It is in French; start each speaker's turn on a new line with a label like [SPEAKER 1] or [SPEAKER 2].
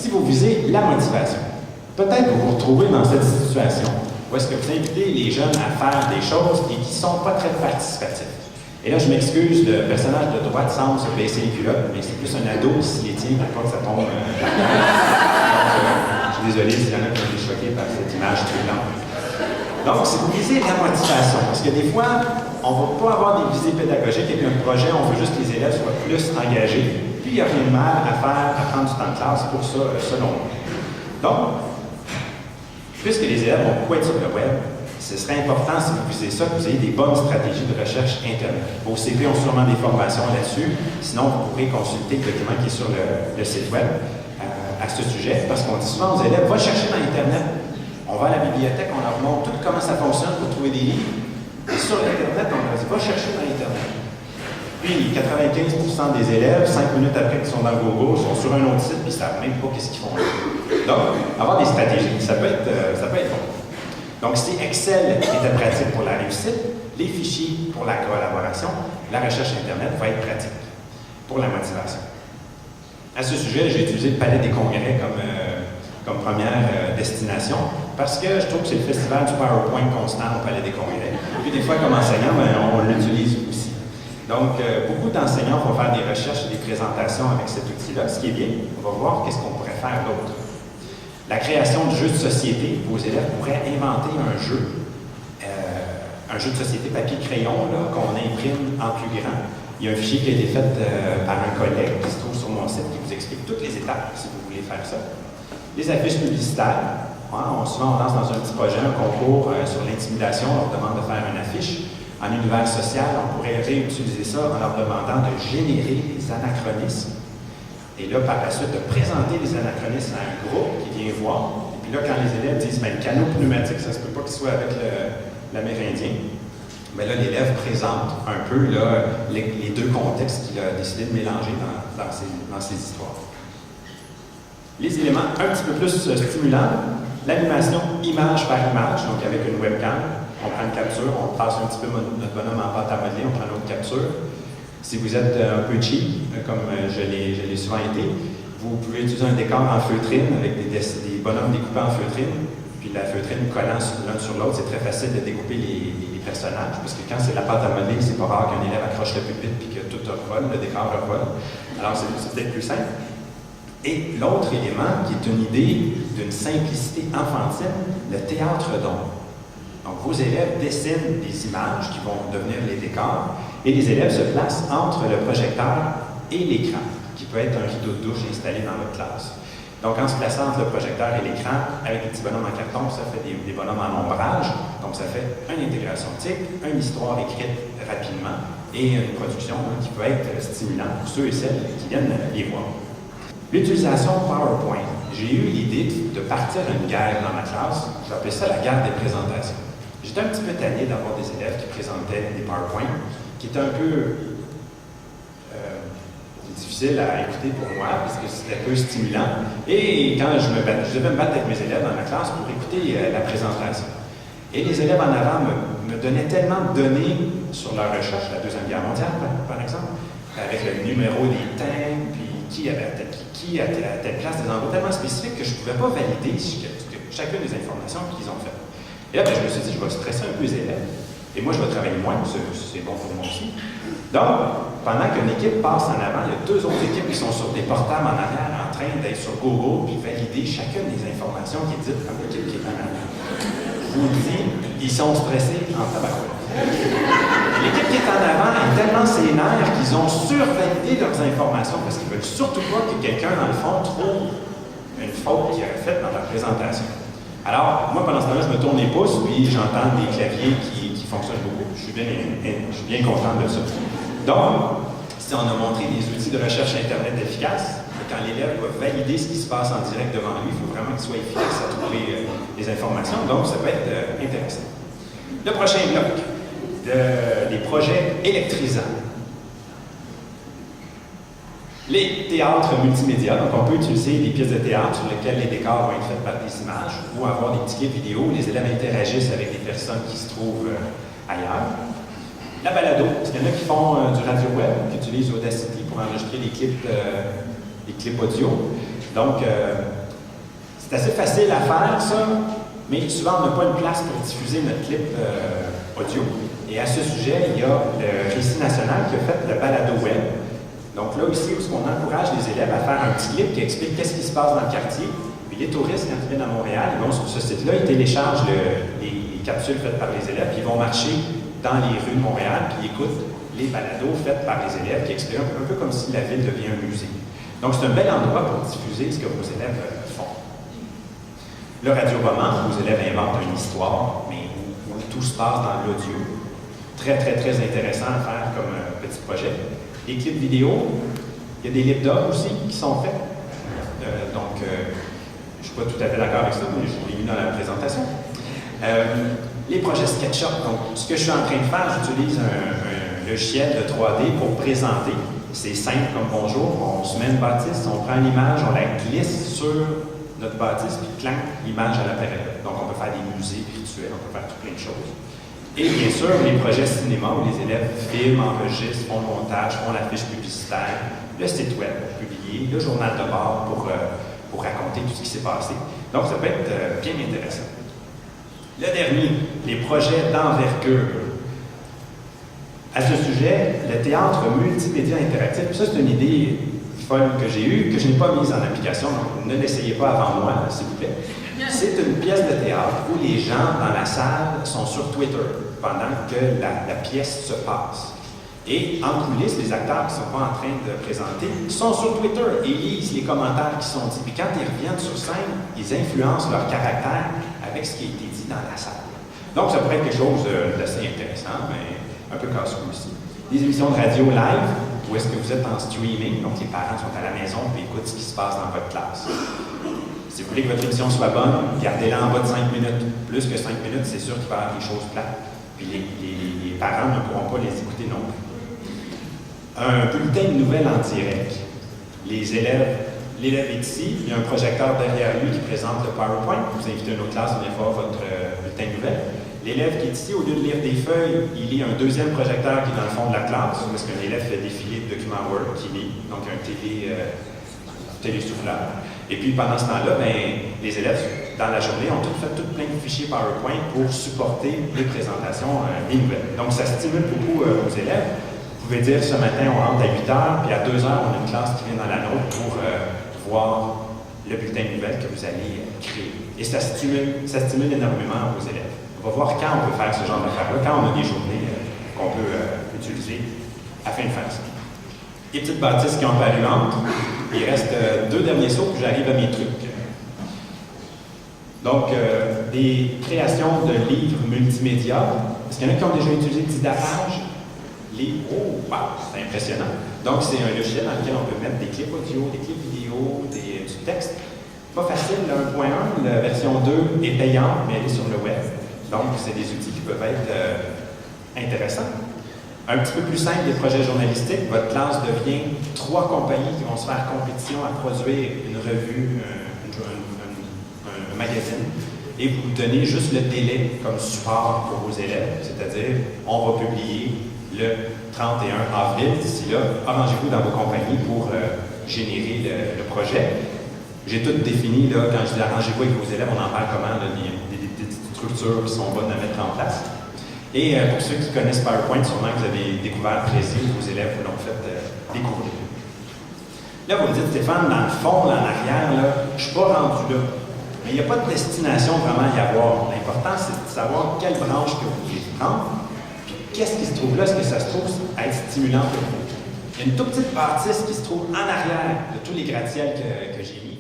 [SPEAKER 1] si vous visez la motivation, peut-être que vous vous retrouvez dans cette situation où est-ce que vous invitez les jeunes à faire des choses et qui ne sont pas très participatifs. Et là, je m'excuse, le personnage de droite semble se baisser les culottes, mais c'est plus un ado qui s'y les tient pour pas que ça tombe. Je suis désolé s'il y en a qui ont été choqués par cette image troublante. Donc, si vous visez la motivation, parce que des fois, on ne va pas avoir des visées pédagogiques et puis un projet, on veut juste que les élèves soient plus engagés, puis il n'y a rien de mal à prendre du temps de classe pour ça, selon moi. Donc, puisque les élèves vont beaucoup être sur le web, ce serait important, si vous visez ça, que vous ayez des bonnes stratégies de recherche Internet. Vos CP ont sûrement des formations là-dessus. Sinon, vous pourrez consulter le document qui est sur le site web à ce sujet, parce qu'on dit souvent aux élèves, va chercher dans Internet. On va à la bibliothèque, on leur montre tout comment ça fonctionne pour trouver des livres. Et sur Internet, on leur dit, va chercher dans Internet. Puis, 95% des élèves, 5 minutes après qu'ils sont dans Google, sont sur un autre site, puis ils ne savent même pas qu'est-ce qu'ils font là. Donc, avoir des stratégies, ça peut être bon. Donc, si Excel était pratique pour la réussite, les fichiers pour la collaboration, la recherche Internet va être pratique pour la motivation. À ce sujet, j'ai utilisé le Palais des Congrès comme première destination parce que je trouve que c'est le festival du PowerPoint constant au Palais des Congrès. Puis des fois, comme enseignant, on l'utilise aussi. Donc, beaucoup d'enseignants vont faire des recherches et des présentations avec cet outil-là, ce qui est bien. On va voir qu'est-ce qu'on pourrait faire d'autre. La création de jeux de société, vos élèves pourraient inventer un jeu de société papier-crayon qu'on imprime en plus grand. Il y a un fichier qui a été fait par un collègue qui se trouve sur mon site qui vous explique toutes les étapes si vous voulez faire ça. Les affiches publicitaires, souvent on lance dans un petit projet un concours sur l'intimidation, on leur demande de faire une affiche. En univers social, on pourrait réutiliser ça en leur demandant de générer des anachronismes. Et là, par la suite, de présenter les anachronismes à un groupe qui vient voir. Et puis là, quand les élèves disent, le canot pneumatique, ça ne se peut pas qu'il soit avec l'Amérindien, mais là, l'élève présente un peu les deux contextes qu'il a décidé de mélanger dans ses histoires. Les éléments un petit peu plus stimulants, l'animation image par image, donc avec une webcam, on prend une capture, on passe un petit peu notre bonhomme en pâte à modeler, on prend une autre capture. Si vous êtes un peu cheap, comme je l'ai souvent été, vous pouvez utiliser un décor en feutrine avec des bonhommes découpés en feutrine, puis la feutrine collant l'un sur l'autre. C'est très facile de découper les personnages, parce que quand c'est la pâte à modeler, c'est pas rare qu'un élève accroche le pupitre puis que tout revole, le décor revole. Alors c'est peut-être plus simple. Et l'autre élément, qui est une idée d'une simplicité enfantine, le théâtre d'ombre. Donc, vos élèves dessinent des images qui vont devenir les décors et les élèves se placent entre le projecteur et l'écran, qui peut être un rideau de douche installé dans votre classe. Donc, en se plaçant entre le projecteur et l'écran, avec des petits bonhommes en carton, ça fait des bonhommes en ombrage. Donc, ça fait une intégration type, une histoire écrite rapidement et une production qui peut être stimulante pour ceux et celles qui viennent les voir. L'utilisation PowerPoint. J'ai eu l'idée de partir une guerre dans ma classe. J'appelais ça la guerre des présentations. J'étais un petit peu tanné d'avoir des élèves qui présentaient des PowerPoint, qui étaient un peu difficiles à écouter pour moi, parce que c'était un peu stimulant. Et quand je devais me battre avec mes élèves dans ma classe pour écouter la présentation. Et les élèves en avant me donnaient tellement de données sur leur recherche, la Deuxième Guerre mondiale, par exemple, avec le numéro des tanks, puis qui à telle place, des endroits tellement spécifiques que je ne pouvais pas valider chacune des informations qu'ils ont faites. Et là, je me suis dit, je vais stresser un peu les élèves. Et moi, je vais travailler moins, c'est bon pour moi aussi. Donc, pendant qu'une équipe passe en avant, il y a deux autres équipes qui sont sur des portables en arrière en train d'être sur Google puis valider chacune des informations qui est dites comme l'équipe qui est en avant. Je vous le dis, ils sont stressés en tabarouette. L'équipe qui est en avant est tellement sénère qu'ils ont survalidé leurs informations parce qu'ils ne veulent surtout pas que quelqu'un, dans le fond, trouve une faute qu'ils auraient faite dans leur présentation. Alors, moi, pendant ce temps-là, je me tourne les pouces, puis j'entends des claviers qui fonctionnent beaucoup. Je suis bien content de ça. Donc, si on a montré des outils de recherche Internet efficaces, quand l'élève va valider ce qui se passe en direct devant lui, il faut vraiment qu'il soit efficace à trouver les informations. Donc, ça peut être intéressant. Le prochain bloc, des projets électrisants. Les théâtres multimédia, donc on peut utiliser des pièces de théâtre sur lesquelles les décors vont être faits par des images ou avoir des tickets vidéo où les élèves interagissent avec des personnes qui se trouvent ailleurs. La balado, il y en a qui font du radio web, qui utilisent Audacity pour enregistrer des clips audio. Donc, C'est assez facile à faire, ça, mais souvent on n'a pas une place pour diffuser notre clip audio. Et à ce sujet, il y a le Récit national qui a fait le balado web. Donc là aussi, où on encourage les élèves à faire un petit clip qui explique qu'est-ce qui se passe dans le quartier. Puis les touristes, quand ils viennent à Montréal, ils vont sur ce site-là, ils téléchargent les capsules faites par les élèves, puis ils vont marcher dans les rues de Montréal, puis ils écoutent les balados faits par les élèves qui expliquent un peu comme si la ville devient un musée. Donc c'est un bel endroit pour diffuser ce que vos élèves font. Le radioroman, vos élèves inventent une histoire, mais où tout se passe dans l'audio. Très, très, très intéressant à faire comme petit projet. Les clips vidéo, il y a des lip dubs aussi qui sont faits. Donc, je ne suis pas tout à fait d'accord avec ça, mais je l'ai mis dans la présentation. Les projets SketchUp, donc ce que je suis en train de faire, j'utilise un logiciel de 3D pour présenter. C'est simple comme bonjour, on se met une bâtisse, on prend l'image, on la glisse sur notre bâtisse, puis clanc, l'image à l'appareil. Donc on peut faire des musées virtuels, on peut faire tout plein de choses. Et bien sûr, les projets cinéma où les élèves filment, enregistrent, font le montage, font la fiche publicitaire, le site web pour publier, le journal de bord pour raconter tout ce qui s'est passé. Donc ça peut être bien intéressant. Le dernier, les projets d'envergure. À ce sujet, le théâtre multimédia interactif, ça c'est une idée folle que j'ai eue, que je n'ai pas mise en application, donc ne l'essayez pas avant moi, s'il vous plaît. C'est une pièce de théâtre où les gens dans la salle sont sur Twitter pendant que la pièce se passe. Et en coulisses, les acteurs qui ne sont pas en train de présenter sont sur Twitter et lisent les commentaires qui sont dits. Puis quand ils reviennent sur scène, ils influencent leur caractère avec ce qui a été dit dans la salle. Donc ça pourrait être quelque chose d'assez intéressant, mais un peu casse-cou aussi. Des émissions de radio live, où est-ce que vous êtes en streaming, donc les parents sont à la maison et écoutent ce qui se passe dans votre classe. Si vous voulez que votre émission soit bonne, gardez-la en bas de 5 minutes. Plus que 5 minutes, c'est sûr qu'il va y avoir des choses plates. Puis les parents ne pourront pas les écouter non plus. Un bulletin de nouvelles en direct. L'élève est ici, il y a un projecteur derrière lui qui présente le PowerPoint. Vous invitez une autre classe à venir voir votre bulletin de nouvelles. L'élève qui est ici, au lieu de lire des feuilles, il lit un deuxième projecteur qui est dans le fond de la classe, parce qu'un élève fait défiler de documents Word qui lit, donc un télésouffleur. Et puis pendant ce temps-là, les élèves, dans la journée, ont fait plein de fichiers PowerPoint pour supporter les présentations des nouvelles. Donc ça stimule beaucoup aux élèves. Vous pouvez dire ce matin, on rentre à 8 h, puis à 2 h, on a une classe qui vient dans la nôtre pour voir le bulletin de nouvelles que vous allez créer. Et ça stimule énormément vos élèves. On va voir quand on peut faire ce genre d'affaires-là, quand on a des journées qu'on peut utiliser afin de faire ça. Les petites bâtisses qui ont paru entre. Il reste 2 derniers sauts, puis j'arrive à mes trucs. Donc, des créations de livres multimédia. Est-ce qu'il y en a qui ont déjà utilisé Didapage? Oh, wow, c'est impressionnant. Donc, c'est un logiciel dans lequel on peut mettre des clips audio, des clips vidéo, du texte. Pas facile, le 1.1, la version 2 est payante, mais elle est sur le web. Donc, c'est des outils qui peuvent être intéressants. Un petit peu plus simple, des projets journalistiques. Votre classe devient 3 compagnies qui vont se faire compétition à produire une revue, un magazine, et vous donnez juste le délai comme support pour vos élèves, c'est-à-dire, on va publier le 31 avril. D'ici là, arrangez-vous dans vos compagnies pour générer le projet. J'ai tout défini, là, quand je dis arrangez-vous avec vos élèves, on en parle comment, là, des structures qui sont bonnes à mettre en place. Et pour ceux qui connaissent PowerPoint, sûrement que vous avez découvert Précis, vos élèves vous l'ont fait découvrir. Là, vous me dites, Stéphane, dans le fond, en arrière, là, je ne suis pas rendu là. Mais il n'y a pas de destination vraiment à y avoir. L'important, c'est de savoir quelle branche que vous voulez prendre. Qu'est-ce qui se trouve là? Est-ce que ça se trouve à être stimulant pour vous? Il y a une toute petite bâtisse qui se trouve en arrière de tous les gratte-ciels que j'ai mis.